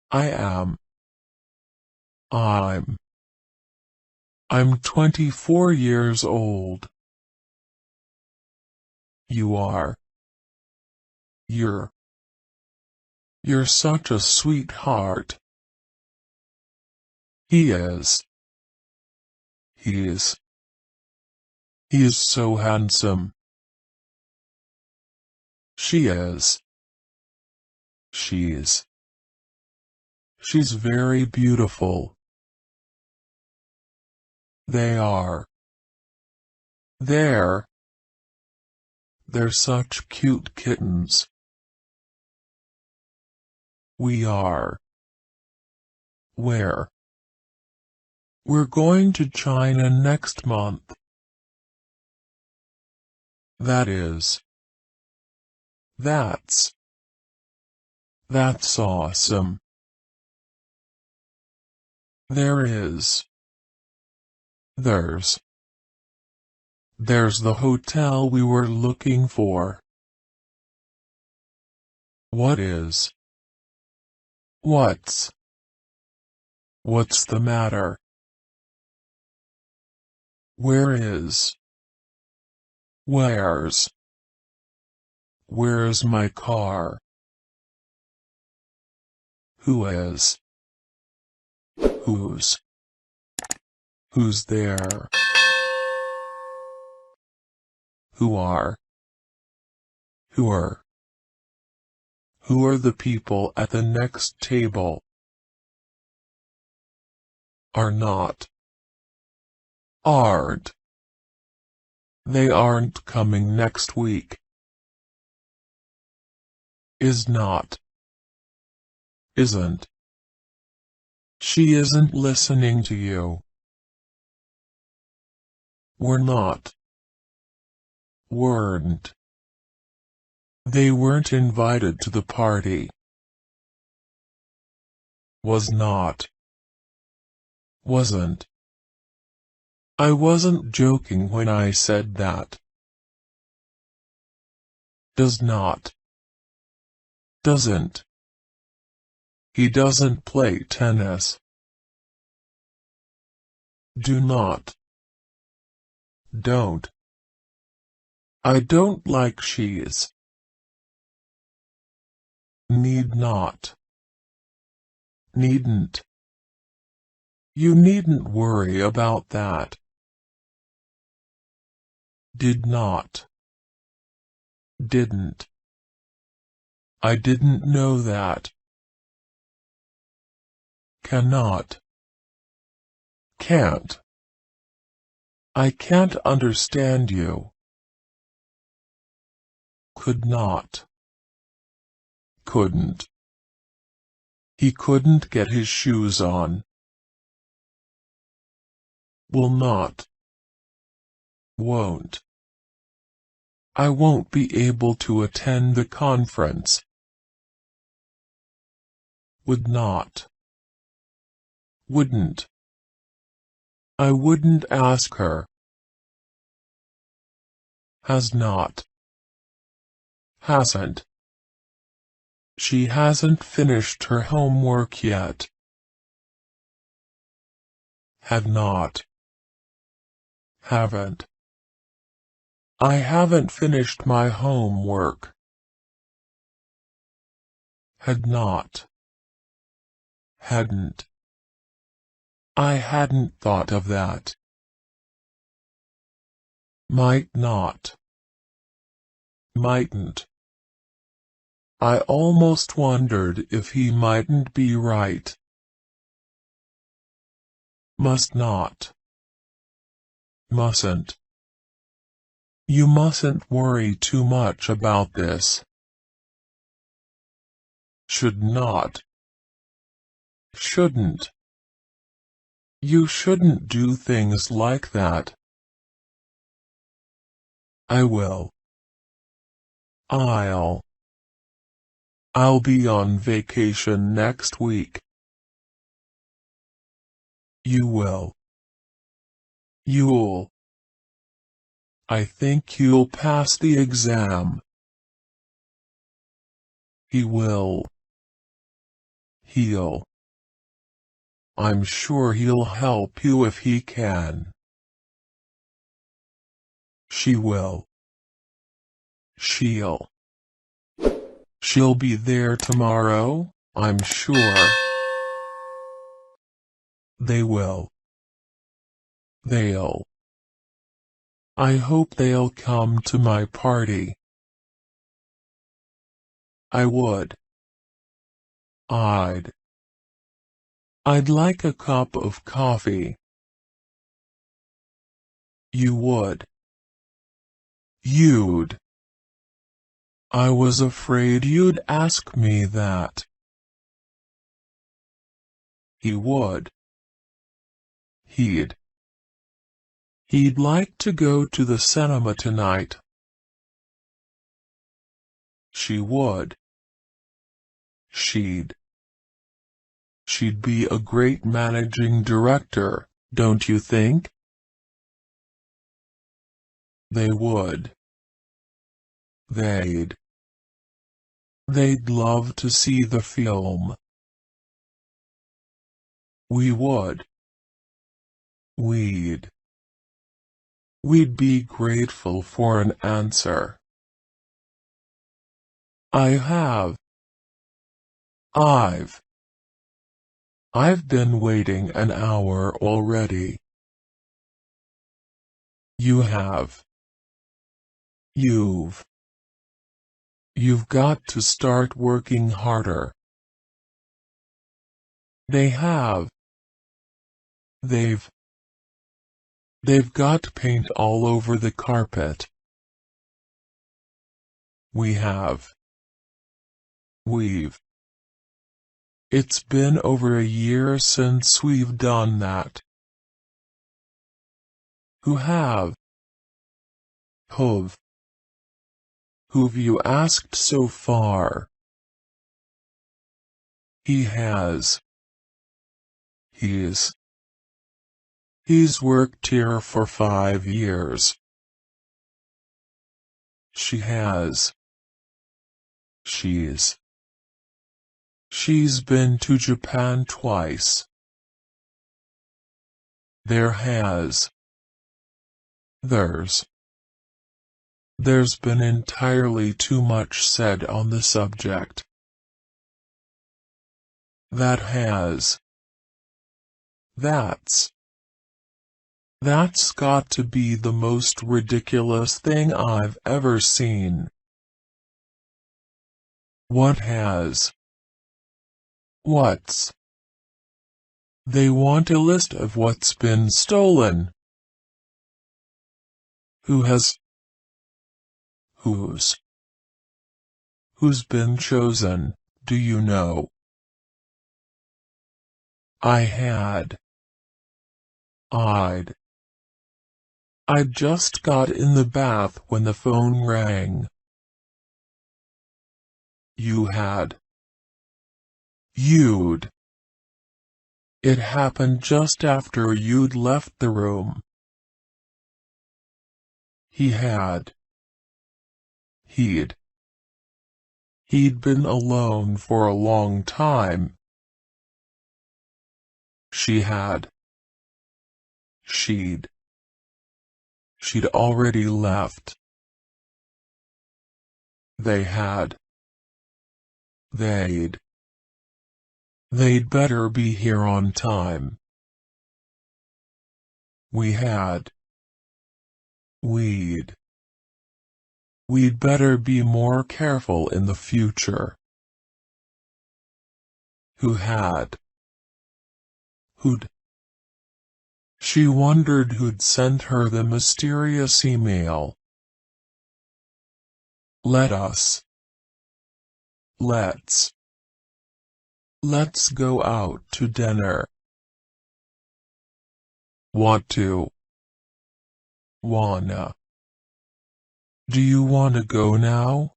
I am. I'm 24 years old. You are. You're such a sweetheart. He is. He is so handsome. She is. She's very beautiful. They are. They're such cute kittens. We are. We're going to China next month. That's awesome. There's the hotel we were looking for. What's the matter? Where's my car? Who's there? Who are the people at the next table? Aren't. They aren't coming next week. Isn't. She isn't listening to you. Weren't. They weren't invited to the party. Wasn't. I wasn't joking when I said that. Doesn't. He doesn't play tennis. Don't. I don't like she's. Needn't. You needn't worry about that. Didn't. I didn't know that. Can't. I can't understand you. Couldn't. He couldn't get his shoes on. Won't. I won't be able to attend the conference. Wouldn't. I wouldn't ask her. Hasn't. She hasn't finished her homework yet. Haven't. I haven't finished my homework. Hadn't. I hadn't thought of that. Mightn't. I almost wondered if he mightn't be right. Mustn't. You mustn't worry too much about this. Shouldn't. You shouldn't do things like that. I will. I'll be on vacation next week. You will. I think you'll pass the exam. He will. He'll. I'm sure he'll help you if he can. She will. She'll. She'll be there tomorrow, I'm sure. They will. They'll. I hope they'll come to my party. I would. I'd like a cup of coffee. You would. You'd. I was afraid you'd ask me that. He would. He'd like to go to the cinema tonight. She would. She'd be a great managing director, don't you think? They would. They'd love to see the film. We would. We'd be grateful for an answer. I've been waiting an hour already. You have. You've got to start working harder. They have. They've got paint all over the carpet. We have. We've. It's been over a year since we've done that. Who have? Who've you asked so far? He has. He's worked here for 5 years. She has. She's been to Japan twice. There has. There's been entirely too much said on the subject. That has. That's got to be the most ridiculous thing I've ever seen. What has? What's? They want a list of what's been stolen. Who has? Who's been chosen, do you know? I had. I'd just got in the bath when the phone rang. You had. You'd. It happened just after you'd left the room. He had. He'd been alone for a long time. She had. She'd already left. They had. They'd better be here on time. We had. We'd better be more careful in the future. Who had? Who'd? She wondered who'd sent her the mysterious email. Let's go out to dinner. Want to? Wanna? Do you wanna go now?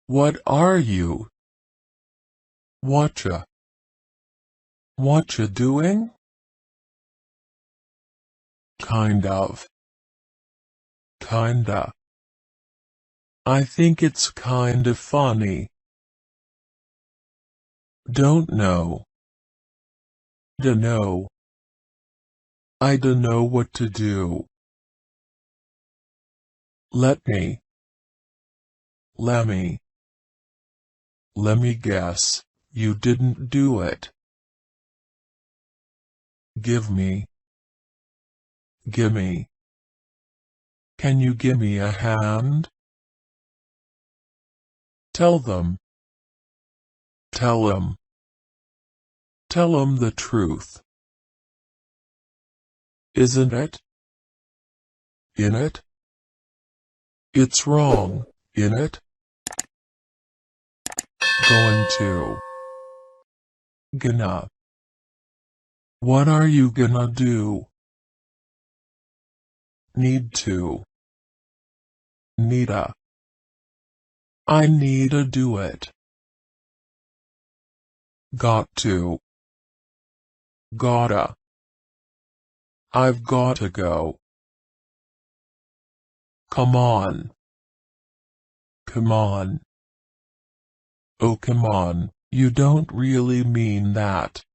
What are you? Whatcha doing? Kind of. Kinda. I think it's kinda funny. Don't know. Dunno. I dunno what to do. Let me. Lemme. Lemme guess, you didn't do it. Give me. Gimme. Can you gimme a hand? Tell them. Tell 'em. Tell 'em the truth. Isn't it? In it? It's wrong, in it? Going to. Gonna. What are you gonna do? Need to. Needa. I needa do it. Got to. Gotta. I've gotta go. Come on. Come on. Oh come on, you don't really mean that.